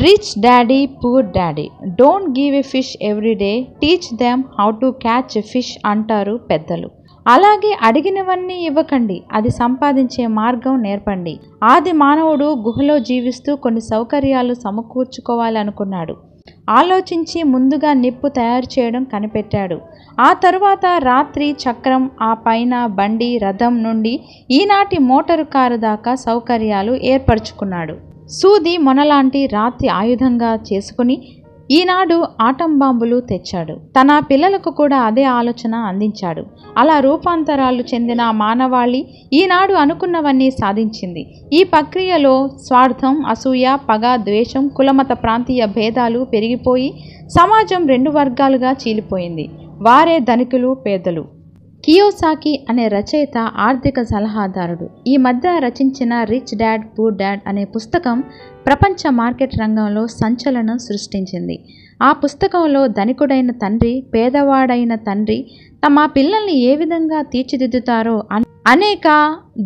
Rich daddy poor daddy, don't give a fish every day, teach them how to catch a fish అంటారు పెద్దలు. అలాగే అడిగినవన్నీ ఇవ్వకండి, అది సంపాదించే మార్గం నేర్పండి. ఆది మానవుడు గుహలో జీవిస్తూ కొన్ని సౌకర్యాలు సమకూర్చుకోవాలనుకున్నాడు. ఆలోచించి ముందుగా నిప్పు తయారు చేయడం కనిపెట్టాడు. ఆ తరువాత రాత్రి చక్రం, ఆ పైన బండి, రథం నుండి ఈనాటి మోటారు కారు దాకా సౌకర్యాలు ఏర్పరచుకున్నాడు. సూది మొనలాంటి రాతి ఆయుధంగా చేసుకుని ఈనాడు ఆటం బాంబులు తెచ్చాడు. తన పిల్లలకు కూడా అదే ఆలోచన అందించాడు. అలా రూపాంతరాలు చెందిన మానవాళి ఈనాడు అనుకున్నవన్నీ సాధించింది. ఈ ప్రక్రియలో స్వార్థం, అసూయ, పగ, ద్వేషం, కులమత ప్రాంతీయ భేదాలు పెరిగిపోయి సమాజం 2 వర్గాలుగా చీలిపోయింది. వారే ధనికులు, పేదలు. కియోసాకి అనే రచయిత ఆర్థిక సలహాదారుడు ఈ మధ్య రచించిన రిచ్ డాడ్ పూర్ డాడ్ అనే పుస్తకం ప్రపంచ మార్కెట్ రంగంలో సంచలనం సృష్టించింది. ఆ పుస్తకంలో ధనికుడైన తండ్రి, పేదవాడైన తండ్రి తమ పిల్లల్ని ఏ విధంగా తీర్చిదిద్దుతారో అనేక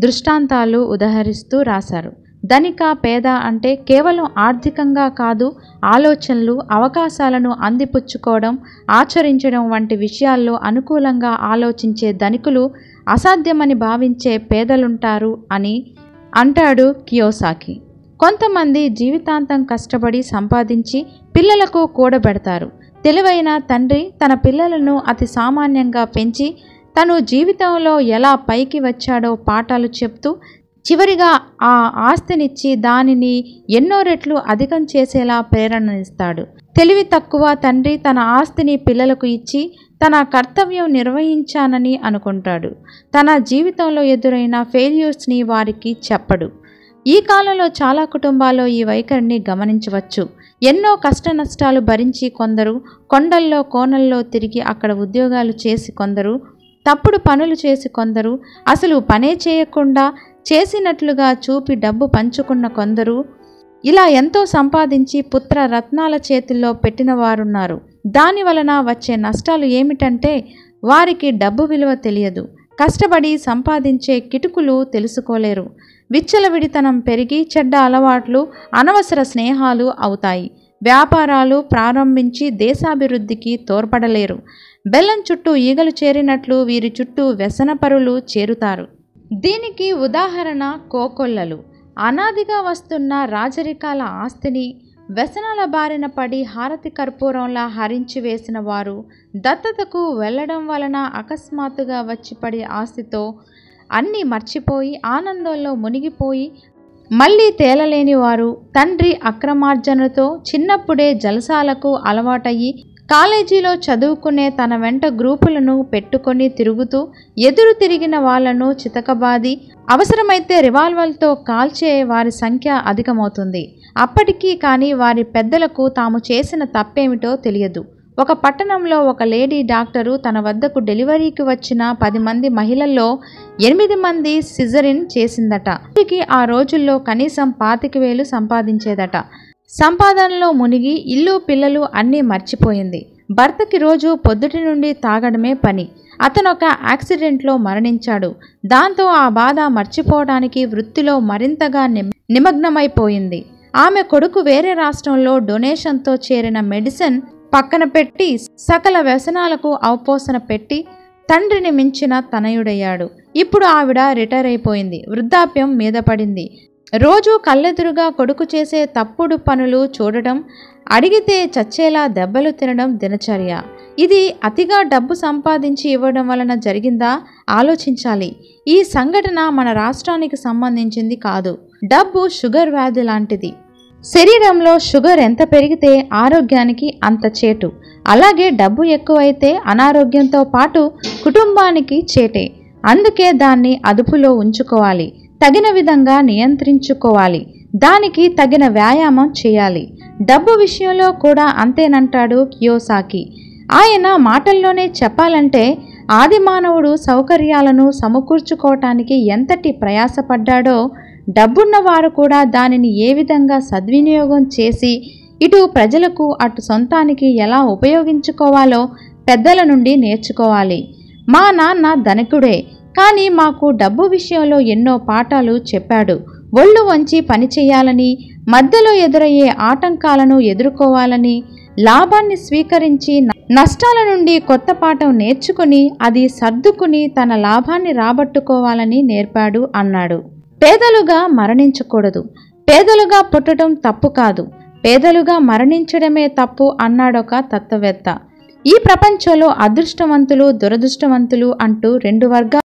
దృష్టాంతాలు ఉదహరిస్తూ రాశారు. ధనిక, పేద అంటే కేవలం ఆర్థికంగా కాదు, ఆలోచనలు, అవకాశాలను అందిపుచ్చుకోవడం, ఆచరించడం వంటి విషయాల్లో అనుకూలంగా ఆలోచించే ధనికులు అసాధ్యమని భావించే పేదలుంటారు అని అంటాడు కియోసాకి. కొంతమంది జీవితాంతం కష్టపడి సంపాదించి పిల్లలకు కూడబెడతారు. తెలివైన తండ్రి తన పిల్లలను అతి సామాన్యంగా పెంచి తను జీవితంలో ఎలా పైకి వచ్చాడో పాఠాలు చెప్తూ చివరిగా ఆ ఆస్తినిచ్చి దానిని ఎన్నో రెట్లు అధికం చేసేలా ప్రేరణనిస్తాడు. తెలివి తక్కువ తండ్రి తన ఆస్తిని పిల్లలకు ఇచ్చి తన కర్తవ్యం నిర్వహించానని అనుకుంటాడు. తన జీవితంలో ఎదురైన ఫెయిల్యూర్స్ని వారికి చెప్పడు. ఈ కాలంలో చాలా కుటుంబాల్లో ఈ వైఖరిని గమనించవచ్చు. ఎన్నో కష్ట నష్టాలు భరించి కొందరు, కొండల్లో కోనల్లో తిరిగి అక్కడ ఉద్యోగాలు చేసి కొందరు, తప్పుడు పనులు చేసి కొందరు, అసలు పనే చేయకుండా చేసినట్లుగా చూపి డబ్బు పంచుకున్న కొందరు, ఇలా ఎంతో సంపాదించి పుత్ర రత్నాల చేతుల్లో పెట్టిన వారున్నారు. దాని వలన వచ్చే నష్టాలు ఏమిటంటే వారికి డబ్బు విలువ తెలియదు. కష్టపడి సంపాదించే కిటుకులు తెలుసుకోలేరు. విచ్చలవిడితనం పెరిగి చెడ్డ అలవాట్లు, అనవసర స్నేహాలు అవుతాయి. వ్యాపారాలు ప్రారంభించి దేశాభివృద్ధికి తోడ్పడలేరు. బెల్లం చుట్టూ ఈగలు చేరినట్లు వీరి చుట్టూ వ్యసనపరులు చేరుతారు. దీనికి ఉదాహరణ కోకొల్లలు. అనాదిగా వస్తున్న రాజరికాల ఆస్తిని వ్యసనాల బారిన పడి హారతి కర్పూరంలా హరించి వేసిన వారు, దత్తతకు వెళ్ళడం వలన అకస్మాత్తుగా వచ్చిపడి ఆస్తితో అన్నీ మర్చిపోయి ఆనందంలో మునిగిపోయి మళ్ళీ తేలలేని వారు, తండ్రి అక్రమార్జనతో చిన్నప్పుడే జలసాలకు అలవాటయ్యి కాలేజీలో చదువుకునే తన వెంట గ్రూపులను పెట్టుకొని తిరుగుతూ ఎదురు తిరిగిన వాళ్లను చితకబాది అవసరమైతే రివాల్వర్తో కాల్చే వారి సంఖ్య అధికమవుతుంది. అప్పటికీ కానీ వారి పెద్దలకు తాము చేసిన తప్పేమిటో తెలియదు. ఒక పట్టణంలో ఒక లేడీ డాక్టరు తన వద్దకు డెలివరీకి వచ్చిన 10 మంది మహిళల్లో 8 మంది సిజరిన్ చేసిందట. ఆ రోజుల్లో కనీసం 25,000 సంపాదించేదట. సంపాదనలో మునిగి ఇల్లు పిల్లలు అన్నీ మర్చిపోయింది. భర్తకి రోజు పొద్దుటి నుండి తాగడమే పని. అతను ఒక యాక్సిడెంట్లో మరణించాడు. దాంతో ఆ బాధ మర్చిపోవడానికి వృత్తిలో మరింతగా నిమగ్నమైపోయింది. ఆమె కొడుకు వేరే రాష్ట్రంలో డొనేషన్తో చేరిన మెడిసిన్ పక్కన పెట్టి సకల వ్యసనాలకు అవపోసన పెట్టి తండ్రిని మించిన తనయుడయ్యాడు. ఇప్పుడు ఆవిడ రిటైర్ అయిపోయింది. వృద్ధాప్యం మీద పడింది. రోజు కళ్ళెదురుగా కొడుకు చేసే తప్పుడు పనులు చూడడం, అడిగితే చచ్చేలా దెబ్బలు తినడం దినచర్య. ఇది అతిగా డబ్బు సంపాదించి ఇవ్వడం వలన జరిగిందా ఆలోచించాలి. ఈ సంఘటన మన రాష్ట్రానికి సంబంధించింది కాదు. డబ్బు షుగర్ వ్యాధి లాంటిది. శరీరంలో షుగర్ ఎంత పెరిగితే ఆరోగ్యానికి అంత చేటు. అలాగే డబ్బు ఎక్కువైతే అనారోగ్యంతో పాటు కుటుంబానికి చేటే. అందుకే దాన్ని అదుపులో ఉంచుకోవాలి. తగిన విధంగా నియంత్రించుకోవాలి. దానికి తగిన వ్యాయామం చేయాలి. డబ్బు విషయంలో కూడా అంతేనంటాడు కియోసాకి. ఆయన మాటల్లోనే చెప్పాలంటే ఆది మానవుడు సౌకర్యాలను సమకూర్చుకోవటానికి ఎంతటి ప్రయాసపడ్డాడో డబ్బున్నవారు కూడా దానిని ఏ విధంగా సద్వినియోగం చేసి ఇటు ప్రజలకు అటు సొంతానికి ఎలా ఉపయోగించుకోవాలో పెద్దల నుండి నేర్చుకోవాలి. మా నాన్న ధనికుడే, కానీ మాకు డబ్బు విషయంలో ఎన్నో పాఠాలు చెప్పాడు. ఒళ్ళు వంచి పని చేయాలని, మధ్యలో ఎదురయ్యే ఆటంకాలను ఎదుర్కోవాలని, లాభాన్ని స్వీకరించి నష్టాల నుండి కొత్త పాఠం నేర్చుకుని అది సర్దుకుని తన లాభాన్ని రాబట్టుకోవాలని నేర్పాడు అన్నాడు. పేదలుగా మరణించకూడదు. పేదలుగా పుట్టడం తప్పు కాదు, పేదలుగా మరణించడమే తప్పు అన్నాడొక తత్వవేత్త. ఈ ప్రపంచంలో అదృష్టవంతులు, దురదృష్టవంతులు అంటూ రెండు వర్గాలు